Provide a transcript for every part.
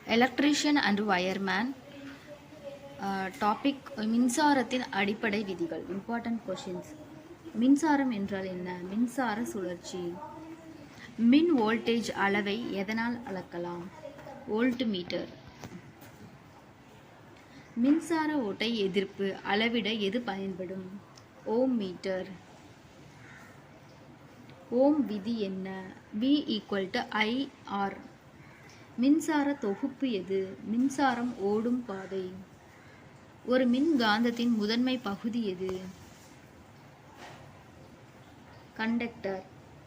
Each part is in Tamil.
Electrician and wireman. டாபிக் மின்சாரத்தின் அடிப்படை விதிகள். Important questions. மின்சாரம் என்றால் என்ன? மின்சார சுழற்சி. மின் வோல்டேஜ் அளவை எதனால் அளக்கலாம்? Volt metre. மின்சார ஓட்டை எதிர்ப்பு அளவிட எது பயன்படும்? ஓம் மீட்டர். ஓம் விதி என்ன? V = IR. மின்சார தொகுப்பு எது? மின்சாரம் ஓடும் பாதை. ஒரு மின்காந்தத்தின் முதன்மை பகுதி எது? கண்டக்டர்.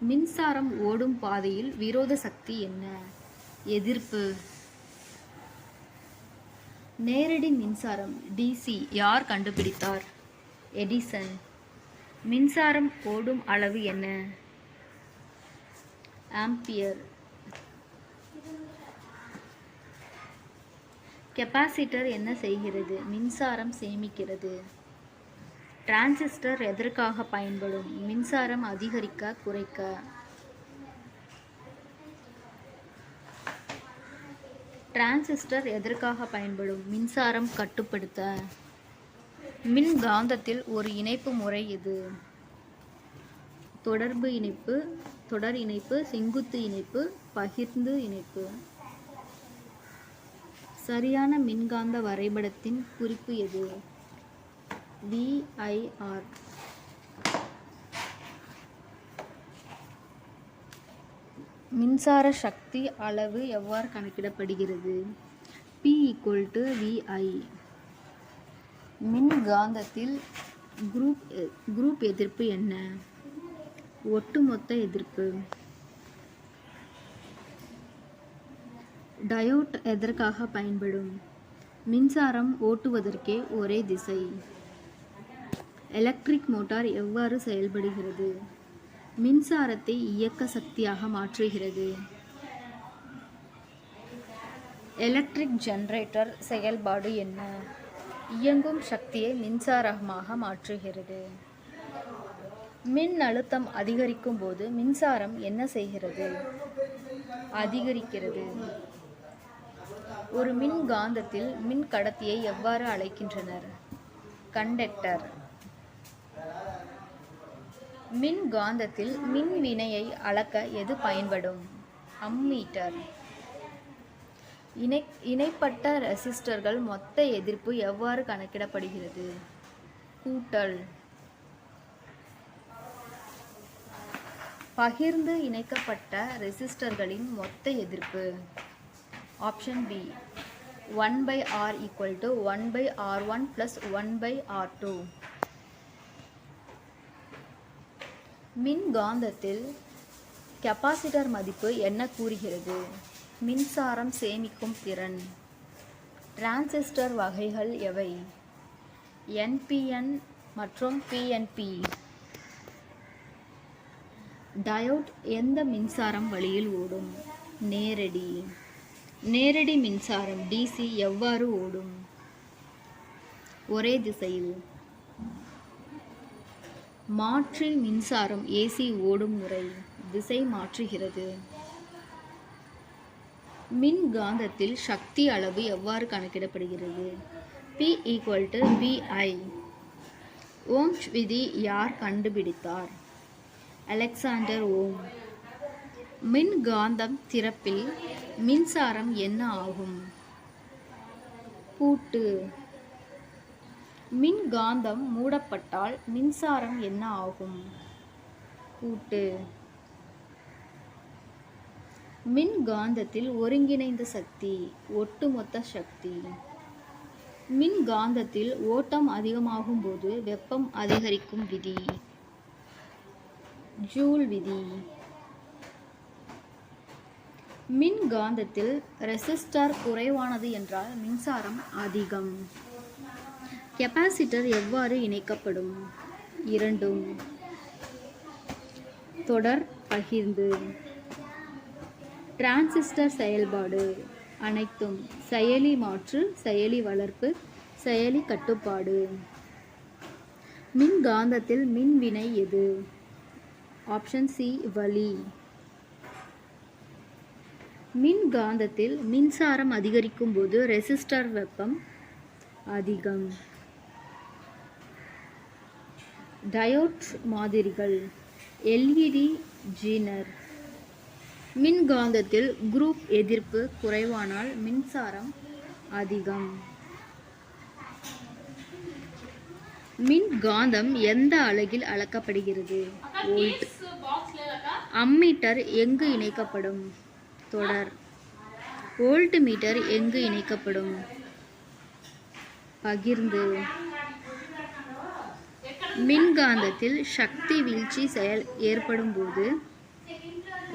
மின்சாரம் ஓடும் பாதையில் விரோத சக்தி என்ன? எதிர்ப்பு. நேரடி மின்சாரம் DC யார் கண்டுபிடித்தார்? எடிசன். மின்சாரம் ஓடும் அளவு என்ன? ஆம்பியர். கெப்பாசிட்டர் என்ன செய்கிறது? மின்சாரம் சேமிக்கிறது. டிரான்சிஸ்டர் எதற்காக பயன்படும்? மின்சாரம் அதிகரிக்க, குறைக்க. டிரான்சிஸ்டர் எதற்காக பயன்படும்? மின்சாரம் கட்டுப்படுத்த. மின்காந்தத்தில் ஒரு இணைப்பு முறை எது? தொடர்பு இணைப்பு, தொடர் இணைப்பு, செங்குத்து இணைப்பு, பகிர்ந்து இணைப்பு. சரியான மின்காந்த வரைபடத்தின் குறிப்பு எது? VIR. மின்சார சக்தி அளவு எவ்வாறு கணக்கிடப்படுகிறது? P = VI. மின்காந்தத்தில் குரூப் எதிர்ப்பு என்ன? ஒட்டுமொத்த எதிர்ப்பு. டயோட் எதற்காக பயன்படும்? மின்சாரம் ஓட்டுவதற்கே ஒரே திசை. எலக்ட்ரிக் மோட்டார் எவ்வாறு செயல்படுகிறது? மின்சாரத்தை இயக்க சக்தியாக மாற்றுகிறது. எலக்ட்ரிக் ஜெனரேட்டர் செயல்பாடு என்ன? இயங்கும் சக்தியை மின்சாரமாக மாற்றுகிறது. மின் அழுத்தம் அதிகரிக்கும் போது மின்சாரம் என்ன செய்கிறது? அதிகரிக்கிறது. ஒரு மின்காந்தத்தில் மின் கடத்தியை எவ்வாறு அழைக்கின்றனர்? கண்டக்டர். மின்காந்தத்தில் மின் வினையை அளக்க எது பயன்படும்? அம்மீட்டர். இணைப்பட்ட ரெசிஸ்டர்கள் மொத்த எதிர்ப்பு எவ்வாறு கணக்கிடப்படுகிறது? கூட்டல். பகிர்ந்து இணைக்கப்பட்ட ரெசிஸ்டர்களின் மொத்த எதிர்ப்பு. Option B 1/R = 1/R1 + 1/R2. மின்காந்தத்தில் capacitor மதிப்பு என்ன கூறுகிறது? மின்சாரம் சேமிக்கும் திறன். டிரான்சிஸ்டர் வகைகள் எவை? NPN மற்றும் PNP. டயோட் எந்த மின்சாரம் வழியில் ஓடும்? நேரடி. நேரடி மின்சாரம் DC எவ்வாறு ஓடும்? ஒரே திசையில். மாற்றி மின்சாரம் AC ஓடும் முறை. திசை மாற்றுகிறது. மின்காந்தத்தில் சக்தி அளவு எவ்வாறு கணக்கிடப்படுகிறது? P = VI. ஓம்ஸ் விதி யார் கண்டுபிடித்தார்? அலெக்சாண்டர் ஓம். மின்காந்தம் திறப்பில் மின்சாரம் என்ன ஆகும்? பூட்டு. மின்காந்தம் மூடப்பட்டால் மின்சாரம் என்ன ஆகும்? பூட்டு. மின்காந்தத்தில் ஒருங்கிணைந்த சக்தி. ஒட்டுமொத்த சக்தி. மின்காந்தத்தில் ஓட்டம் அதிகமாகும் போது வெப்பம் அதிகரிக்கும் விதி. ஜூல் விதி. மின்காந்தத்தில் ரெசிஸ்டர் குறைவானது என்றால் மின்சாரம் அதிகம். கெப்பாசிட்டர் எவ்வாறு இணைக்கப்படும்? இரண்டும். தொடர், பகிர்ந்து. டிரான்சிஸ்டர் செயல்பாடு. அனைத்தும். செயலி மாற்று, செயலி வளர்ப்பு, செயலி கட்டுப்பாடு. மின்காந்தத்தில் மின்வினை எது? ஆப்ஷன் C வலி. மின்காந்தத்தில் மின்சாரம் அதிகரிக்கும் போது ரெசிஸ்டர் வெப்பம் அதிகம். டயோட் மாதிரிகள். LED Zener. மின்காந்தத்தில் குரூப் எதிர்ப்பு குறைவானால் மின்சாரம் அதிகம். மின்காந்தம் எந்த அலகில் அளக்கப்படுகிறது? வோல்ட். அம்மீட்டர் எங்கு இணைக்கப்படும்? தொடர். வோல்ட் மீட்டர் எங்கு இணைக்கப்படும்? பகிர்ந்து. மின்காந்தத்தில் சக்தி வீழ்ச்சி ஏற்படும் போது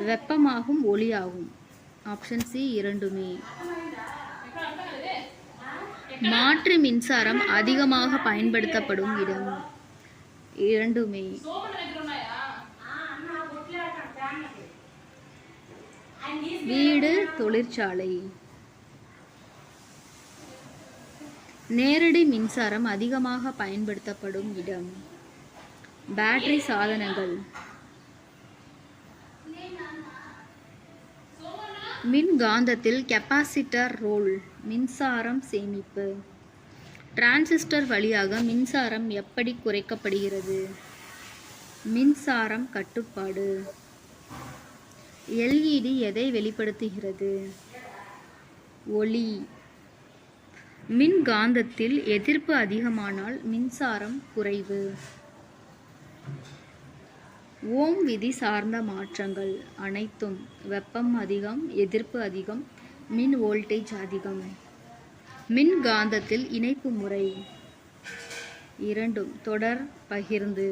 வெப்பமாகும் ஒளியாகும். ஆப்ஷன் சி இரண்டுமே. மாற்று மின்சாரம் அதிகமாக பயன்படுத்தப்படும் இடம்? இரண்டுமே. வீடு, தொழிற்சாலை. நேரடி மின்சாரம் அதிகமாக பயன்படுத்தப்படும் இடம்? பேட்டரி சாதனங்கள். மின்காந்தத்தில் கெப்பாசிட்டர் ரோல். மின்சாரம் சேமிப்பு. டிரான்சிஸ்டர் வழியாக மின்சாரம் எப்படி குறைக்கப்படுகிறது? மின்சாரம் கட்டுப்பாடு. எல்இடி எதை வெளிப்படுத்துகிறது? ஒளி. மின்காந்தத்தில் எதிர்ப்பு அதிகமானால் மின்சாரம் குறைவு. ஓம் விதி சார்ந்த மாற்றங்கள் அனைத்தும். வெப்பம் அதிகம், எதிர்ப்பு அதிகம், மின் வோல்டேஜ் அதிகம். மின்காந்தத்தில் இணைப்பு முறை? இரண்டும். தொடர், பகிர்ந்து.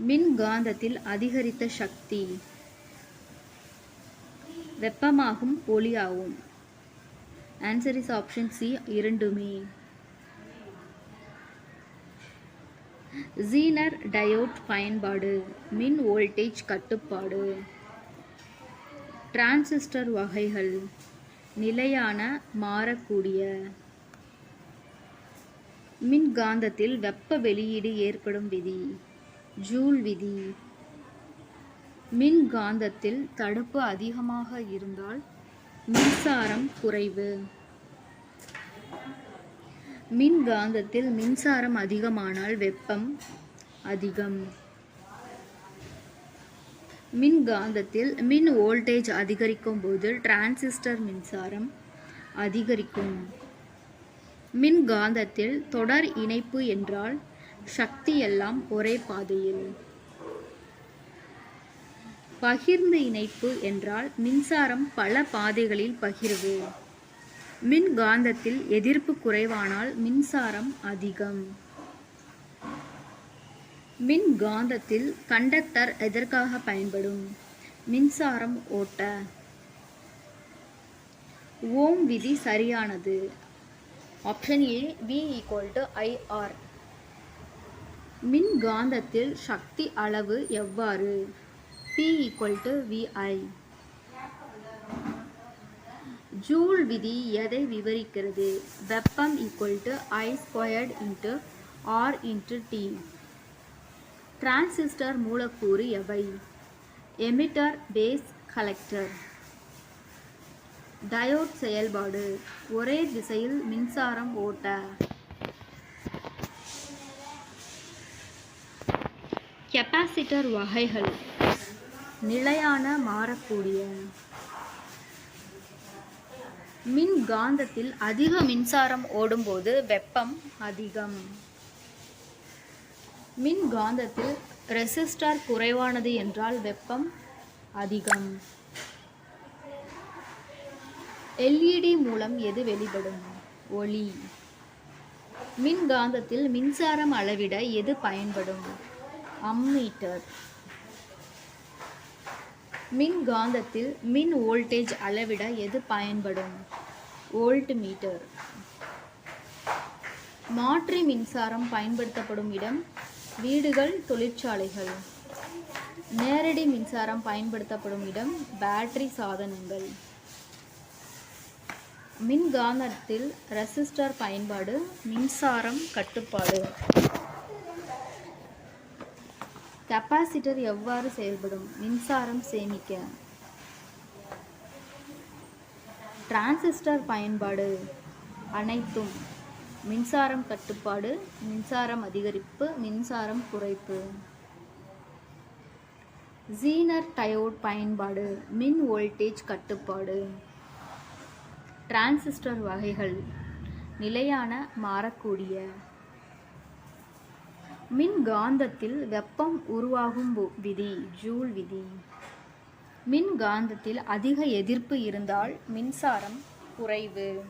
மின்காந்தத்தில் அதிகரித்த சக்தி? வெப்பமாகும் ஒளியாகும். ஆன்சர் இஸ் ஆப்ஷன் சி இரண்டுமே. ஜீனர் டயோட் பயன்பாடு. மின் வோல்டேஜ் கட்டுப்பாடு. டிரான்சிஸ்டர் வகைகள். நிலையான, மாறக்கூடிய. மின்காந்தத்தில் வெப்ப வெளியீடு ஏற்படும் விதி? ஜூல் விதி. மின்காந்தத்தில் தடுப்பு அதிகமாக இருந்தால் மின்சாரம் குறைவு. மின்காந்தத்தில் மின்சாரம் அதிகமானால் வெப்பம் அதிகம். மின்காந்தத்தில் மின் வோல்டேஜ் அதிகரிக்கும் போது டிரான்சிஸ்டர் மின்சாரம் அதிகரிக்கும். மின்காந்தத்தில் தொடர் இணைப்பு என்றால் சக்தி எல்லாம் ஒரே பாதையில். பகிர்ந்து இணைப்பு என்றால் மின்சாரம் பல பாதைகளில் பகிர்வு. மின்காந்தத்தில் எதிர்ப்பு குறைவானால் மின்சாரம் அதிகம். மின்காந்தத்தில் கண்டக்டர் எதற்காக பயன்படும்? மின்சாரம் ஓட்ட. ஓம் விதி சரியானது. Option A V = IR. மின்காந்தத்தில் சக்தி அளவு எவ்வாறு? P = VI. ஜூல் விதி எதை விவரிக்கிறது? வெப்பம் I² × R × T. டிரான்சிஸ்டர் மூலக்கூறு எவை? Emitter, base, collector. டயோட் செயல்பாடு. ஒரே திசையில் மின்சாரம் ஓட்ட. கெப்பாசிட்டர் வகைகள். நிலையான, மாறக்கூடிய. மின்காந்தத்தில் அதிக மின்சாரம் ஓடும்போது வெப்பம் அதிகம். மின்காந்தத்தில் ரெசிஸ்டர் குறைவானது என்றால் வெப்பம் அதிகம். எல்இடி மூலம் எது வெளிப்படும்? ஒளி. மின்காந்தத்தில் மின்சாரம் அளவிட எது பயன்படும்? அம்மீட்டர். மின்காந்தத்தில் மின் வோல்டேஜ் அளவிட எது பயன்படும்? Volt metre. மாற்றி மின்சாரம் பயன்படுத்தப்படும் இடம்? வீடுகள், தொழிற்சாலைகள். நேரடி மின்சாரம் பயன்படுத்தப்படும் இடம்? பேட்டரி சாதனங்கள். மின்காந்தத்தில் ரெசிஸ்டர் பயன்பாடு? மின்சாரம் கட்டுப்பாடு. கெப்பாசிட்டர் எவ்வாறு செயல்படும்? மின்சாரம் சேமிக்க. டிரான்சிஸ்டர் பயன்பாடு அனைத்தும். மின்சாரம் கட்டுப்பாடு, மின்சாரம் அதிகரிப்பு, மின்சாரம் குறைப்பு. ஜீனர் டயோட் பயன்பாடு மின் வோல்டேஜ் கட்டுப்பாடு. டிரான்சிஸ்டர் வகைகள் நிலையான, மாறக்கூடிய. மின்காந்தத்தில் வெப்பம் உருவாகும் விதி ஜூல் விதி. மின்காந்தத்தில் அதிக எதிர்ப்பு இருந்தால் மின்சாரம் குறைவு.